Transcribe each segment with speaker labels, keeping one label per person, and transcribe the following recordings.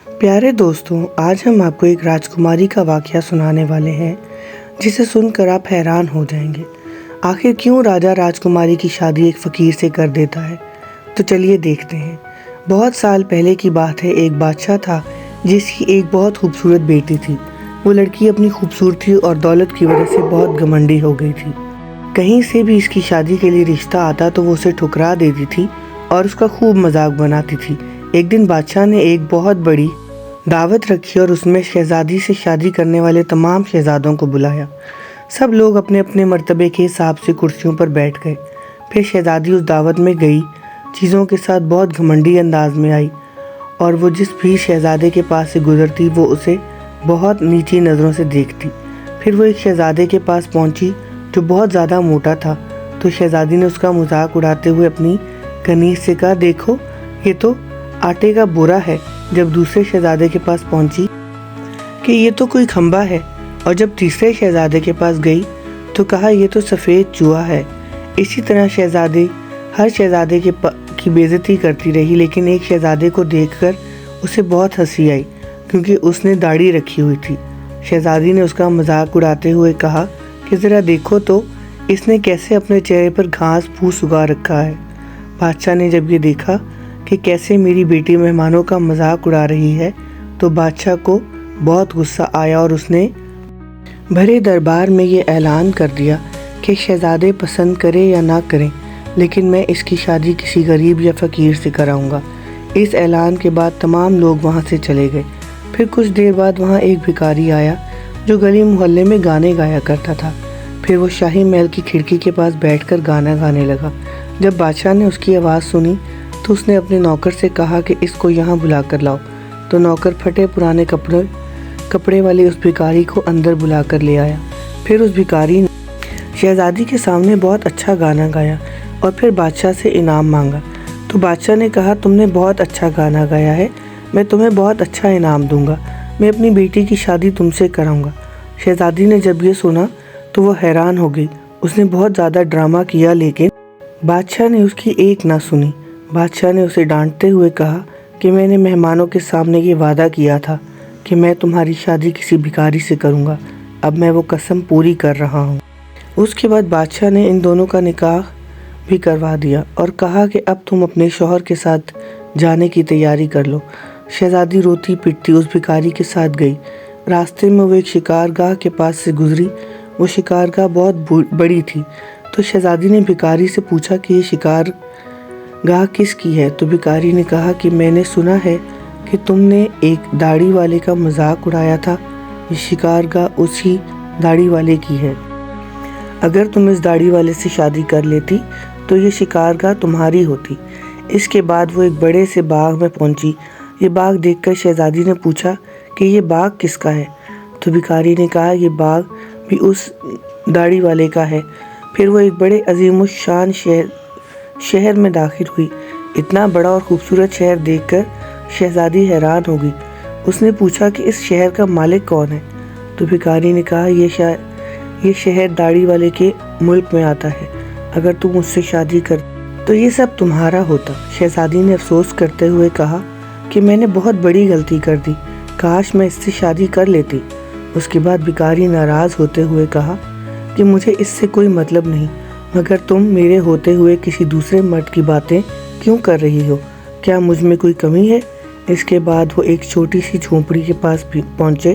Speaker 1: پیارے دوستوں، آج ہم آپ کو ایک راجکماری کا واقعہ سنانے والے ہیں جسے سن کر آپ حیران ہو جائیں گے۔ آخر کیوں راجا راجکماری کی شادی ایک فقیر سے کر دیتا ہے؟ تو چلیے دیکھتے ہیں۔ بہت سال پہلے کی بات ہے، ایک بادشاہ تھا جس کی ایک بہت خوبصورت بیٹی تھی۔ وہ لڑکی اپنی خوبصورتی اور دولت کی وجہ سے بہت گھمنڈی ہو گئی تھی۔ کہیں سے بھی اس کی شادی کے لیے رشتہ آتا تو وہ اسے ٹھکرا دیتی تھی اور اس کا خوب مذاق بناتی تھی۔ ایک دن بادشاہ نے ایک بہت بڑی دعوت رکھی اور اس میں شہزادی سے شادی کرنے والے تمام شہزادوں کو بلایا۔ سب لوگ اپنے اپنے مرتبے کے حساب سے کرسیوں پر بیٹھ گئے۔ پھر شہزادی اس دعوت میں گئی چیزوں کے ساتھ بہت گھمنڈی انداز میں آئی اور وہ جس بھی شہزادے کے پاس سے گزرتی وہ اسے بہت نیچی نظروں سے دیکھتی۔ پھر وہ ایک شہزادے کے پاس پہنچی جو بہت زیادہ موٹا تھا، تو شہزادی نے اس کا مذاق اڑاتے ہوئے اپنی کنیز سے کہا، دیکھو یہ تو آٹے کا بورا ہے۔ جب دوسرے شہزادے کے پاس پہنچی کہ یہ تو کوئی کھمبا ہے، اور جب تیسرے شہزادے کے پاس گئی تو کہا یہ تو سفید چوہا ہے۔ اسی طرح ہر شہزادے کی بے عزتی کرتی رہی، لیکن ایک شہزادے کو دیکھ کر اسے بہت ہنسی آئی کیونکہ اس نے داڑھی رکھی ہوئی تھی۔ شہزادی نے اس کا مذاق اڑاتے ہوئے کہا کہ ذرا دیکھو تو اس نے کیسے اپنے چہرے پر گھاس پھوس اگا رکھا ہے۔ بادشاہ نے جب یہ دیکھا کہ کیسے میری بیٹی مہمانوں کا مذاق اڑا رہی ہے تو بادشاہ کو بہت غصہ آیا اور اس نے بھرے دربار میں یہ اعلان کر دیا کہ شہزادے پسند کرے یا نہ کریں، لیکن میں اس کی شادی کسی غریب یا فقیر سے کراؤں گا۔ اس اعلان کے بعد تمام لوگ وہاں سے چلے گئے۔ پھر کچھ دیر بعد وہاں ایک بھکاری آیا جو گلی محلے میں گانے گایا کرتا تھا۔ پھر وہ شاہی محل کی کھڑکی کے پاس بیٹھ کر گانا گانے لگا۔ جب بادشاہ نے اس کی آواز سنی تو اس نے اپنے نوکر سے کہا کہ اس کو یہاں بلا کر لاؤ۔ تو نوکر پھٹے پرانے کپڑے والے اس بھکاری کو اندر بلا کر لے آیا۔ پھر اس بھکاری نے شہزادی کے سامنے بہت اچھا گانا گایا اور پھر بادشاہ سے انعام مانگا۔ تو بادشاہ نے کہا، تم نے بہت اچھا گانا گایا ہے، میں تمہیں بہت اچھا انعام دوں گا، میں اپنی بیٹی کی شادی تم سے کراؤں گا۔ شہزادی نے جب یہ سنا تو وہ حیران ہو گئی۔ اس نے بہت زیادہ ڈرامہ کیا لیکن بادشاہ نے اس کی ایک نہ سنی۔ بادشاہ نے اسے ڈانٹتے ہوئے کہا کہ میں نے مہمانوں کے سامنے یہ وعدہ کیا تھا کہ میں تمہاری شادی کسی بھکاری سے کروں گا، اب میں وہ قسم پوری کر رہا ہوں۔ اس کے بعد بادشاہ نے ان دونوں کا نکاح بھی کروا دیا اور کہا کہ اب تم اپنے شوہر کے ساتھ جانے کی تیاری کر لو۔ شہزادی روتی پٹتی اس بھکاری کے ساتھ گئی۔ راستے میں وہ ایک شکارگاہ کے پاس سے گزری۔ وہ شکارگاہ بہت بڑی تھی، تو شہزادی نے بھکاری سے پوچھا کہ یہ شکارگاہ کس کی ہے؟ تو بھکاری نے کہا کہ میں نے سنا ہے کہ تم نے ایک داڑھی والے کا مذاق اڑایا تھا، یہ شکارگاہ اسی داڑھی والے کی ہے۔ اگر تم اس داڑھی والے سے شادی کر لیتی تو یہ شکارگاہ تمہاری ہوتی۔ اس کے بعد وہ ایک بڑے سے باغ میں پہنچی۔ یہ باغ دیکھ کر شہزادی نے پوچھا کہ یہ باغ کس کا ہے؟ تو بھکاری نے کہا یہ باغ بھی اس داڑھی والے کا ہے۔ پھر وہ ایک بڑے عظیم الشان شہر میں داخل ہوئی۔ اتنا بڑا اور خوبصورت شہر دیکھ کر شہزادی حیران ہو گئی۔ اس نے پوچھا کہ اس شہر کا مالک کون ہے؟ تو بھکاری نے کہا یہ شہر داڑھی والے کے ملک میں آتا ہے، اگر تم اس سے شادی کر تو یہ سب تمہارا ہوتا۔ شہزادی نے افسوس کرتے ہوئے کہا کہ میں نے بہت بڑی غلطی کر دی، کاش میں اس سے شادی کر لیتی۔ اس کے بعد بھکاری ناراض ہوتے ہوئے کہا کہ مجھے اس سے کوئی مطلب نہیں، مگر تم میرے ہوتے ہوئے کسی دوسرے مرد کی باتیں کیوں کر رہی ہو؟ کیا مجھ میں کوئی کمی ہے؟ اس کے بعد وہ ایک چھوٹی سی جھونپڑی کے پاس پہنچے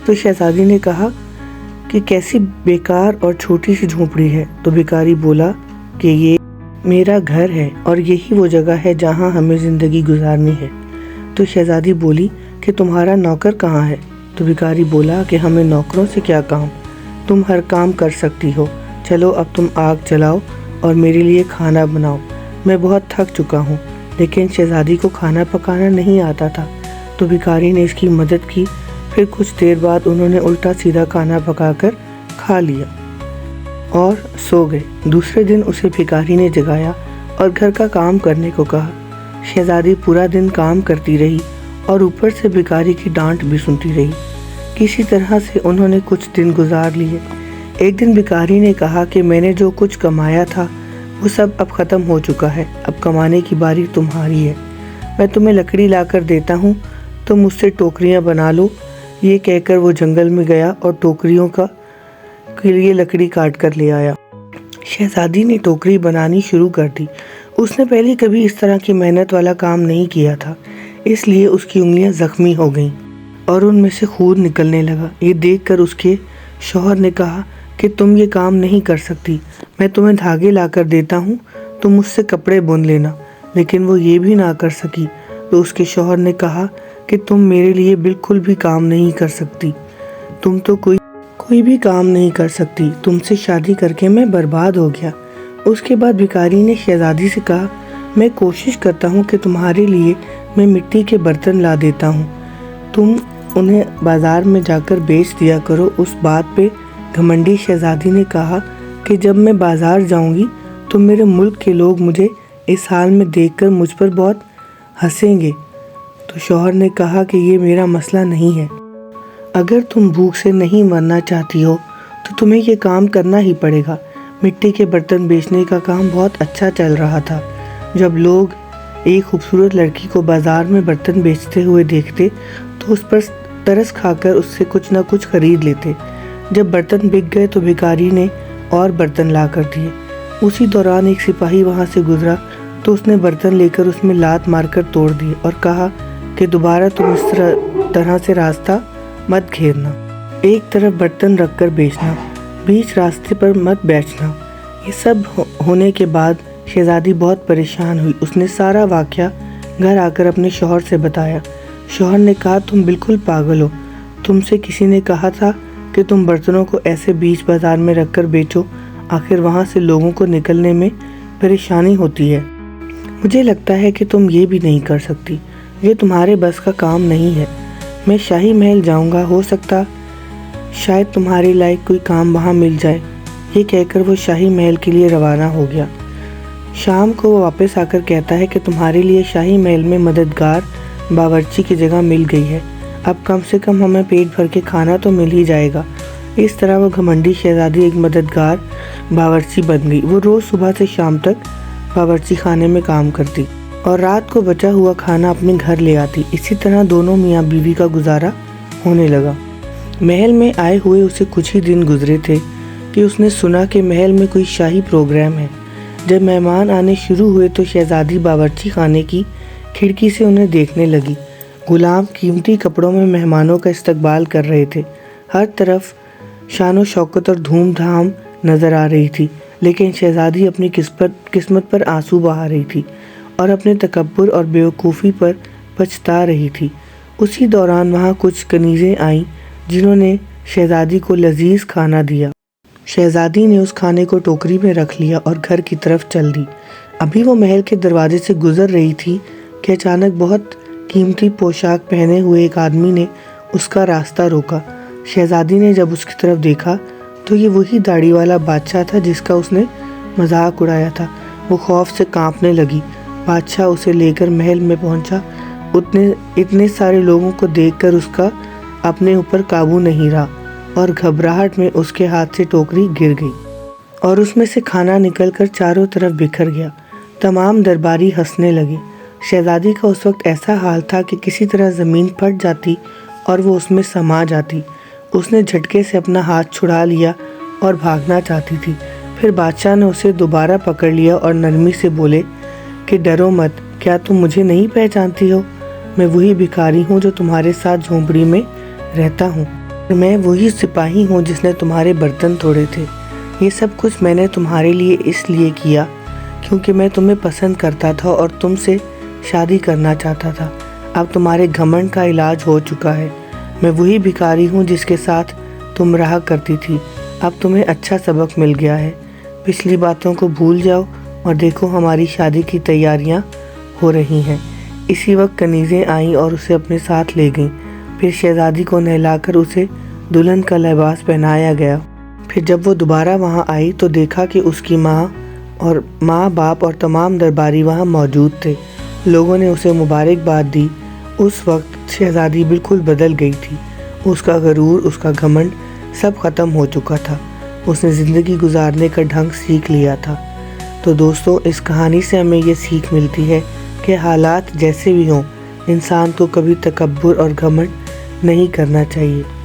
Speaker 1: تو شہزادی نے کہا کہ کیسی بیکار اور چھوٹی سی جھونپڑی ہے؟ تو بھکاری بولا کہ یہ میرا گھر ہے اور یہی وہ جگہ ہے جہاں ہمیں زندگی گزارنی ہے۔ تو شہزادی بولی کہ تمہارا نوکر کہاں ہے؟ تو بھکاری بولا کہ ہمیں نوکروں سے کیا کام، تم ہر کام کر سکتی ہو، چلو اب تم آگ جلاؤ اور میرے لیے کھانا بناؤ، میں بہت تھک چکا ہوں۔ لیکن شہزادی کو کھانا پکانا نہیں آتا تھا، تو بھکاری نے اس کی مدد کی۔ پھر کچھ دیر بعد انہوں نے الٹا سیدھا کھانا پکا کر کھا لیا اور سو گئے۔ دوسرے دن اسے بھکاری نے جگایا اور گھر کا کام کرنے کو کہا۔ شہزادی پورا دن کام کرتی رہی اور اوپر سے بھکاری کی ڈانٹ بھی سنتی رہی۔ کسی طرح سے انہوں نے کچھ دن گزار لیے۔ ایک دن بھکاری نے کہا کہ میں نے جو کچھ کمایا تھا وہ سب اب ختم ہو چکا ہے، اب کمانے کی باری تمہاری ہے۔ میں تمہیں لکڑی لا کر دیتا ہوں، تم مجھ سے ٹوکریاں بنا لو۔ یہ کہہ کر وہ جنگل میں گیا اور ٹوکریوں کے لیے لکڑی کاٹ کر لے آیا۔ شہزادی نے ٹوکری بنانی شروع کر دی۔ اس نے پہلے کبھی اس طرح کی محنت والا کام نہیں کیا تھا، اس لیے اس کی انگلیاں زخمی ہو گئیں اور ان میں سے خون نکلنے لگا۔ یہ دیکھ کر اس کے شوہر نے کہا کہ تم یہ کام نہیں کر سکتی، میں تمہیں دھاگے لا کر دیتا ہوں، تم مجھ سے کپڑے بن لینا۔ لیکن وہ یہ بھی نہ کر سکی، تو اس کے شوہر نے کہا کہ تم میرے لیے بالکل بھی کام نہیں کر سکتی، تم تو کوئی بھی کام نہیں کر سکتی، تم سے شادی کر کے میں برباد ہو گیا۔ اس کے بعد بھکاری نے شہزادی سے کہا، میں کوشش کرتا ہوں کہ تمہارے لیے میں مٹی کے برتن لا دیتا ہوں، تم انہیں بازار میں جا کر بیچ دیا کرو۔ اس بات پہ گھمنڈی شہزادی نے کہا کہ جب میں بازار جاؤں گی تو میرے ملک کے لوگ مجھے اس حال میں دیکھ کر مجھ پر بہت ہنسیں گے۔ تو شوہر نے کہا کہ یہ میرا مسئلہ نہیں ہے، اگر تم بھوک سے نہیں مرنا چاہتی ہو تو تمہیں یہ کام کرنا ہی پڑے گا۔ مٹی کے برتن بیچنے کا کام بہت اچھا چل رہا تھا۔ جب لوگ ایک خوبصورت لڑکی کو بازار میں برتن بیچتے ہوئے دیکھتے تو اس پر ترس کھا کر اس سے کچھ نہ کچھ خرید لیتے۔ جب برتن بک گئے تو بھکاری نے اور برتن لا کر دیے۔ اسی دوران ایک سپاہی وہاں سے گزرا تو اس نے برتن لے کر اس میں لات مار کر توڑ دیے اور کہا کہ دوبارہ تم اس طرح سے راستہ مت گھیرنا، ایک طرف برتن رکھ کر بیچنا، بیچ راستے پر مت بیچنا۔ یہ سب ہونے کے بعد شہزادی بہت پریشان ہوئی۔ اس نے سارا واقعہ گھر آ کر اپنے شوہر سے بتایا۔ شوہر نے کہا، تم بالکل پاگل ہو، تم سے کسی نے کہا تھا کہ تم برتنوں کو ایسے بیچ بازار میں رکھ کر بیچو، آخر وہاں سے لوگوں کو نکلنے میں پریشانی ہوتی ہے۔ مجھے لگتا ہے کہ تم یہ بھی نہیں کر سکتی، یہ تمہارے بس کا کام نہیں ہے۔ میں شاہی محل جاؤں گا، ہو سکتا شاید تمہارے لائق کوئی کام وہاں مل جائے۔ یہ کہہ کر وہ شاہی محل کے لیے روانہ ہو گیا۔ شام کو وہ واپس آ کر کہتا ہے کہ تمہارے لیے شاہی محل میں مددگار باورچی کی جگہ مل گئی ہے، اب کم سے کم ہمیں پیٹ بھر کے کھانا تو مل ہی جائے گا۔ اس طرح وہ گھمنڈی شہزادی ایک مددگار باورچی بن گئی۔ وہ روز صبح سے شام تک باورچی خانے میں کام کرتی اور رات کو بچا ہوا کھانا اپنے گھر لے آتی۔ اسی طرح دونوں میاں بیوی کا گزارا ہونے لگا۔ محل میں آئے ہوئے اسے کچھ ہی دن گزرے تھے کہ اس نے سنا کہ محل میں کوئی شاہی پروگرام ہے۔ جب مہمان آنے شروع ہوئے تو شہزادی باورچی خانے کی کھڑکی سے انہیں دیکھنے لگی۔ غلام قیمتی کپڑوں میں مہمانوں کا استقبال کر رہے تھے۔ ہر طرف شان و شوکت اور دھوم دھام نظر آ رہی تھی، لیکن شہزادی اپنی قسمت پر آنسو بہا رہی تھی اور اپنے تکبر اور بیوقوفی پر پچھتا رہی تھی۔ اسی دوران وہاں کچھ کنیزیں آئیں جنہوں نے شہزادی کو لذیذ کھانا دیا۔ شہزادی نے اس کھانے کو ٹوکری میں رکھ لیا اور گھر کی طرف چل دی۔ ابھی وہ محل کے دروازے سے گزر رہی تھی کہ اچانک بہت قیمتی پوشاک پہنے ہوئے ایک آدمی نے اس کا راستہ روکا۔ شہزادی نے جب اس کی طرف دیکھا تو یہ وہی داڑھی والا بادشاہ تھا جس کا اس نے مذاق اڑایا تھا۔ وہ خوف سے کانپنے لگی۔ بادشاہ اسے لے کر محل میں پہنچا۔ اتنے سارے لوگوں کو دیکھ کر اس کا اپنے اوپر قابو نہیں رہا اور گھبراہٹ میں اس کے ہاتھ سے ٹوکری گر گئی اور اس میں سے کھانا نکل کر چاروں طرف بکھر گیا۔ تمام درباری ہنسنے لگے۔ شہزادی کا اس وقت ایسا حال تھا کہ کسی طرح زمین پھٹ جاتی اور وہ اس میں سما جاتی۔ اس نے جھٹکے سے اپنا ہاتھ چھڑا لیا اور بھاگنا چاہتی تھی۔ پھر بادشاہ نے اسے دوبارہ پکڑ لیا اور نرمی سے بولے کہ ڈرو مت، کیا تم مجھے نہیں پہچانتی ہو؟ میں وہی بھکاری ہوں جو تمہارے ساتھ جھونپڑی میں رہتا ہوں۔ میں وہی سپاہی ہوں جس نے تمہارے برتن توڑے تھے۔ یہ سب کچھ میں نے تمہارے لیے اس لیے کیا کیونکہ میں تمہیں پسند کرتا تھا اور تم سے شادی کرنا چاہتا تھا۔ اب تمہارے گھمنڈ کا علاج ہو چکا ہے۔ میں وہی بھکاری ہوں جس کے ساتھ تم رہا کرتی تھی۔ اب تمہیں اچھا سبق مل گیا ہے۔ پچھلی باتوں کو بھول جاؤ اور دیکھو ہماری شادی کی تیاریاں ہو رہی ہیں۔ اسی وقت کنیزیں آئیں اور اسے اپنے ساتھ لے گئیں۔ پھر شہزادی کو نہلا کر اسے دلہن کا لباس پہنایا گیا۔ پھر جب وہ دوبارہ وہاں آئی تو دیکھا کہ اس کی ماں باپ اور تمام درباری وہاں موجود تھے۔ لوگوں نے اسے مبارکباد دی۔ اس وقت شہزادی بالکل بدل گئی تھی۔ اس کا غرور، اس کا گھمنڈ سب ختم ہو چکا تھا۔ اس نے زندگی گزارنے کا ڈھنگ سیکھ لیا تھا۔ تو دوستو، اس کہانی سے ہمیں یہ سیکھ ملتی ہے کہ حالات جیسے بھی ہوں، انسان کو کبھی تکبر اور گھمنڈ نہیں کرنا چاہیے۔